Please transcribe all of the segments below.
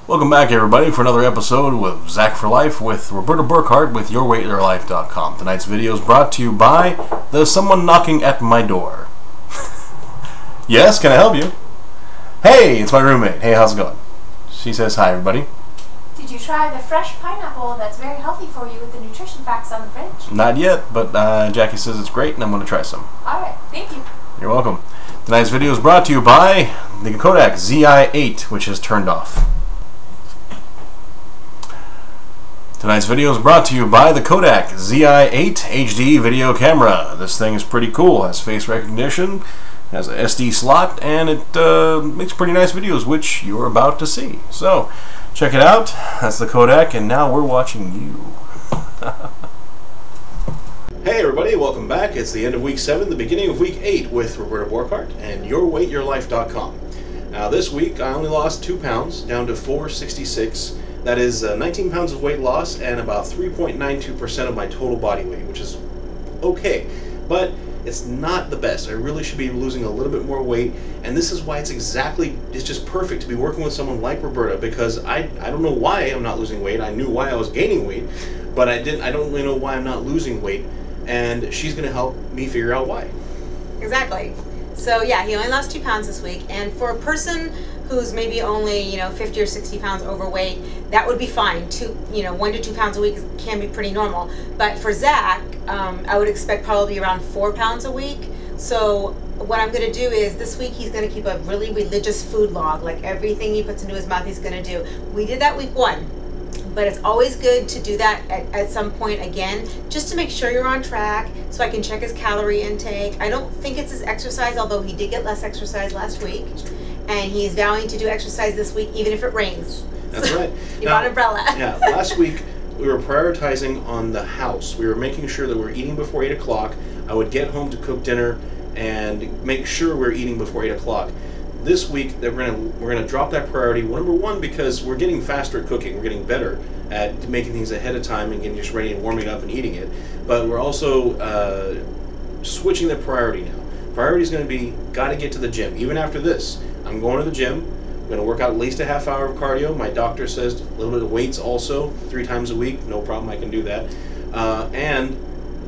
Welcome back, everybody, for another episode with Zach for Life with Roberta Burkhart with YourWeightYourLife.com. Tonight's video is brought to you by There's Someone Knocking at My Door. Yes, can I help you? Hey, it's my roommate. Hey, how's it going? She says hi, everybody. Did you try the fresh pineapple that's very healthy for you with the nutrition facts on the fridge? Not yet, but Jackie says it's great, and I'm going to try some. Alright, thank you. You're welcome. Tonight's video is brought to you by the Kodak ZI-8, which is turned off. Tonight's video is brought to you by the Kodak ZI-8 HD video camera. This thing is pretty cool. It has face recognition, has an SD slot, and it makes pretty nice videos, which you're about to see. So, check it out. That's the Kodak, and now we're watching you. Hey everybody, welcome back. It's the end of week 7, the beginning of week 8 with Roberta Burkhart and YourWeightYourLife.com. Now this week I only lost 2 pounds, down to 466. That is 19 pounds of weight loss and about 3.92% of my total body weight, which is okay, but it's not the best. I really should be losing a little bit more weight, and this is why it's just perfect to be working with someone like Roberta, because I don't know why I'm not losing weight. I knew why I was gaining weight, but I don't really know why I'm not losing weight, and she's going to help me figure out why. Exactly. So yeah, he only lost 2 pounds this week, and for a person who's maybe only 50 or 60 pounds overweight, that would be fine. 1 to 2 pounds a week can be pretty normal. But for Zach, I would expect probably around 4 pounds a week. So what I'm going to do is this week he's going to keep a really religious food log, like everything he puts into his mouth he's going to do. We did that week 1, but it's always good to do that at some point again, just to make sure you're on track, so I can check his calorie intake. I don't think it's his exercise, although he did get less exercise last week. And he's vowing to do exercise this week, even if it rains. That's right. You brought an umbrella. Yeah, last week we were prioritizing on the house. We were making sure that we were eating before 8 o'clock. I would get home to cook dinner and make sure we were eating before 8 o'clock. This week we're gonna drop that priority. Number one, because we're getting faster at cooking. We're getting better at making things ahead of time and getting just ready and warming up and eating it. But we're also switching the priority now. Priority is going to be, got to get to the gym. Even after this, I'm going to the gym. I'm going to work out at least a half hour of cardio. My doctor says a little bit of weights also, 3 times a week. No problem, I can do that. And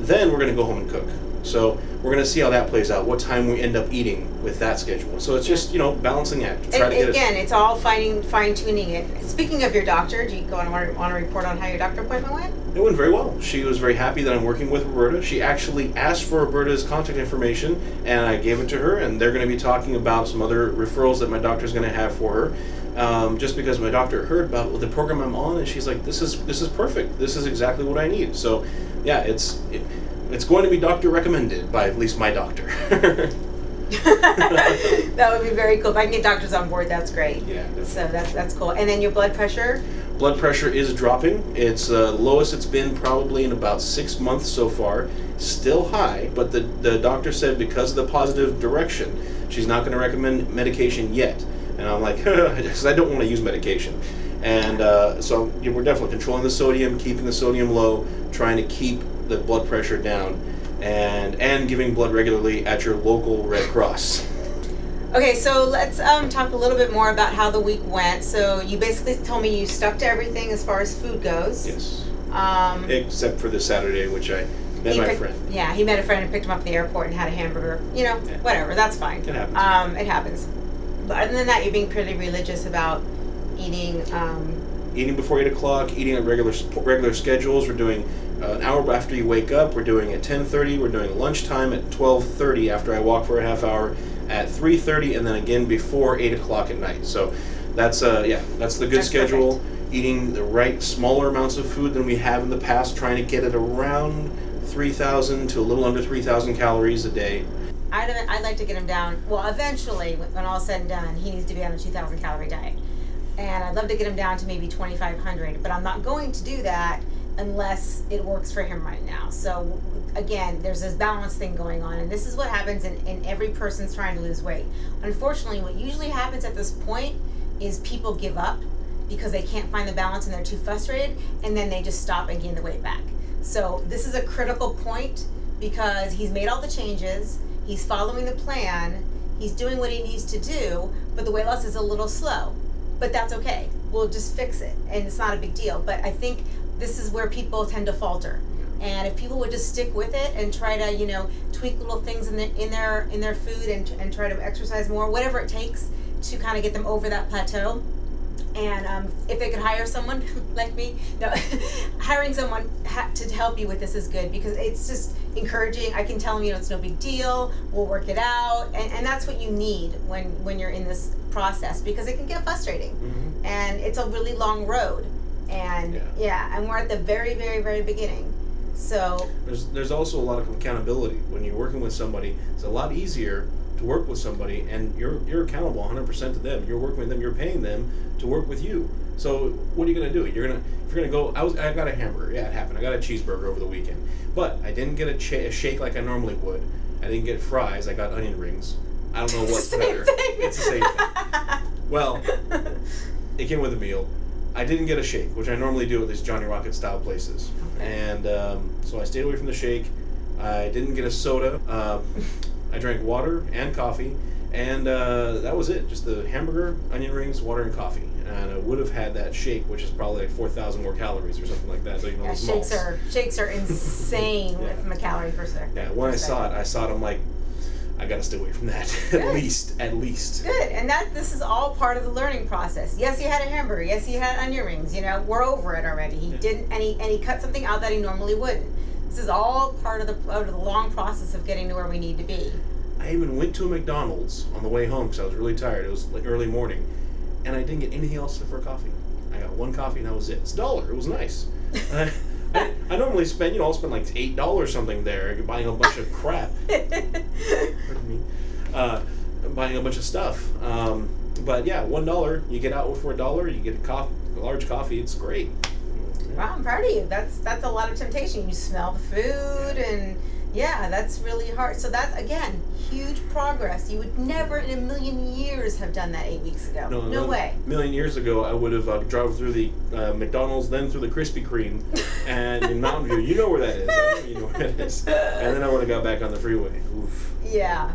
then we're going to go home and cook. So we're going to see how that plays out, what time we end up eating with that schedule. So it's just, balancing act. Try to get again, it's all fine-tuning it. Speaking of your doctor, do you want to report on how your doctor appointment went? It went very well. She was very happy that I'm working with Roberta. She actually asked for Roberta's contact information, and I gave it to her, and they're going to be talking about some other referrals that my doctor's going to have for her. Just because my doctor heard about the program I'm on, and she's like, this is perfect. This is exactly what I need. So, yeah, it's going to be doctor recommended by at least my doctor. That would be very cool. If I can get doctors on board, that's great. Yeah, definitely. So that's cool. And then your blood pressure? Blood pressure is dropping. It's the lowest it's been probably in about 6 months so far. Still high, but the doctor said because of the positive direction, she's not going to recommend medication yet. And I'm like, because I don't want to use medication. And so we're definitely controlling the sodium, keeping the sodium low, trying to keep the blood pressure down, and giving blood regularly at your local Red Cross. Okay, so let's talk a little bit more about how the week went. So you basically told me you stuck to everything as far as food goes. Yes. Except for this Saturday, which I met my friend. Yeah, he met a friend and picked him up at the airport and had a hamburger. Yeah. Whatever, that's fine. It happens. It happens. But other than that, you're being pretty religious about eating. Eating before 8 o'clock, eating at regular schedules. We're doing an hour after you wake up. We're doing at 10:30. We're doing lunchtime at 12:30 after I walk for a half hour, at 3:30, and then again before 8 o'clock at night. So that's the good schedule. Perfect. Eating the right smaller amounts of food than we have in the past, trying to get it around 3,000 to a little under 3,000 calories a day. I'd like to get him down. Well, eventually, when all said and done, he needs to be on a 2,000 calorie diet. And I'd love to get him down to maybe 2,500, but I'm not going to do that unless it works for him right now. So again, there's this balance thing going on, and this is what happens in every person's trying to lose weight. Unfortunately, what usually happens at this point is people give up because they can't find the balance and they're too frustrated, and then they just stop and gain the weight back. So this is a critical point because he's made all the changes, he's following the plan, he's doing what he needs to do, but the weight loss is a little slow. But that's okay. we'll just fix it, and it's not a big deal. But I think this is where people tend to falter. And if people would just stick with it and try to, you know, tweak little things in their food and try to exercise more, whatever it takes to kind of get them over that plateau. And if they could hire someone like me, no, hiring someone to help you with this is good, because it's just encouraging. I can tell them, you know, it's no big deal. We'll work it out, and that's what you need when you're in this process, because it can get frustrating, and it's a really long road. And and we're at the very, very, very beginning. So there's also a lot of accountability when you're working with somebody. It's a lot easier to work with somebody, and you're accountable 100% to them. You're working with them. You're paying them to work with you. So what are you gonna do? If you're gonna go. I got a hamburger. Yeah, it happened. I got a cheeseburger over the weekend, but I didn't get a shake like I normally would. I didn't get fries. I got onion rings. I don't know what's better. It's the same thing. Well, it came with a meal. I didn't get a shake, which I normally do at these Johnny Rocket style places. And so I stayed away from the shake. I didn't get a soda. I drank water and coffee, and that was it. Just the hamburger, onion rings, water, and coffee. And I would have had that shake, which is probably like 4,000 more calories or something like that. So, you know, shakes are insane from a calorie perspective. Yeah, when I saw it, I'm like, I gotta stay away from that. At least. Good, and this is all part of the learning process. Yes, he had a hamburger. Yes, he had onion rings. You know, we're over it already. He didn't, and he cut something out that he normally wouldn't. This is all part of the long process of getting to where we need to be. I even went to a McDonald's on the way home because I was really tired. It was like early morning, and I didn't get anything else for coffee. I got one coffee and that was it. It's $1. It was nice. I normally spend, you know, I'll spend like $8 something there buying a bunch of crap. Pardon me. Buying a bunch of stuff. But yeah, $1, you get out for $1, you get a large coffee. It's great. Wow, I'm proud of you. That's a lot of temptation. You smell the food, and yeah, that's really hard. So that's, again, huge progress. You would never in a million years have done that 8 weeks ago. No way. A million years ago, I would have drove through the McDonald's, then through the Krispy Kreme, and in Mountain View. You know where that is. I know you know where it is. And then I would have got back on the freeway. Oof. Yeah.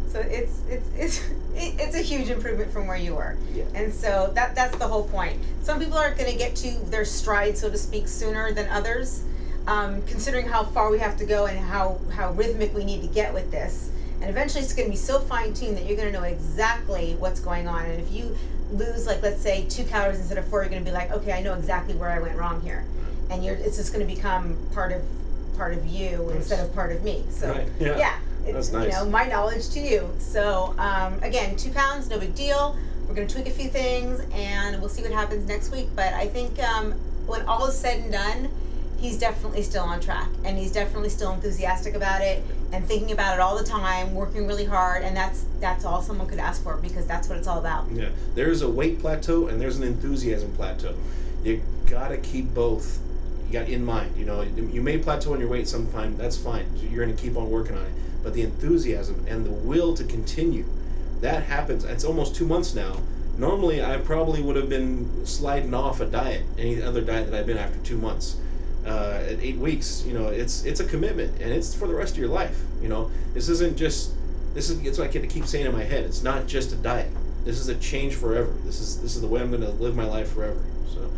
So it's a huge improvement from where you were. Yeah. And so that's the whole point. Some people are going to get to their stride, so to speak, sooner than others, considering how far we have to go and how rhythmic we need to get with this. And eventually it's going to be so fine-tuned that you're going to know exactly what's going on. And if you lose, like, let's say 2 calories instead of 4, you're going to be like, okay, I know exactly where I went wrong here. And it's just going to become part of you instead of part of me. So right. Yeah. It's, that's nice. You know, my knowledge to you. So again, 2 pounds, no big deal. We're going to tweak a few things, and we'll see what happens next week. But I think when all is said and done, he's definitely still on track, and he's definitely still enthusiastic about it and thinking about it all the time, working really hard, and that's all someone could ask for, because that's what it's all about. Yeah, there's a weight plateau and there's an enthusiasm plateau. You gotta keep both. You got in mind. You know, you may plateau on your weight sometime. That's fine. You're gonna keep on working on it. But the enthusiasm and the will to continue, that happens. It's almost 2 months now. Normally, I probably would have been sliding off a diet, any other diet that I've been after 2 months. At 8 weeks, you know, it's a commitment, and it's for the rest of your life. You know, it's what I get to keep saying in my head. It's not just a diet. This is a change forever. This is the way I'm going to live my life forever. So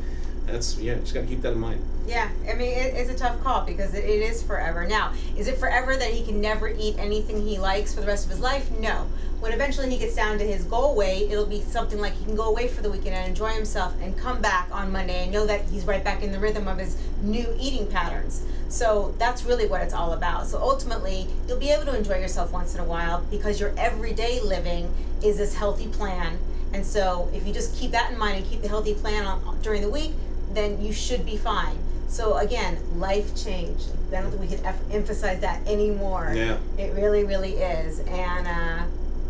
just got to keep that in mind. Yeah, I mean, it's a tough call, because it is forever. Now, is it forever that he can never eat anything he likes for the rest of his life? No. When eventually he gets down to his goal weight, it'll be something like he can go away for the weekend and enjoy himself and come back on Monday and know that he's right back in the rhythm of his new eating patterns. So that's really what it's all about. So ultimately, you'll be able to enjoy yourself once in a while, because your everyday living is this healthy plan. And so if you just keep that in mind and keep the healthy plan during the week, then you should be fine. So again, life change. I don't think we can emphasize that anymore. Yeah. It really, really is. And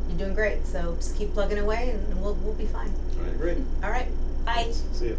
you're doing great. So just keep plugging away, and we'll be fine. All right, great. All right. Bye. See you.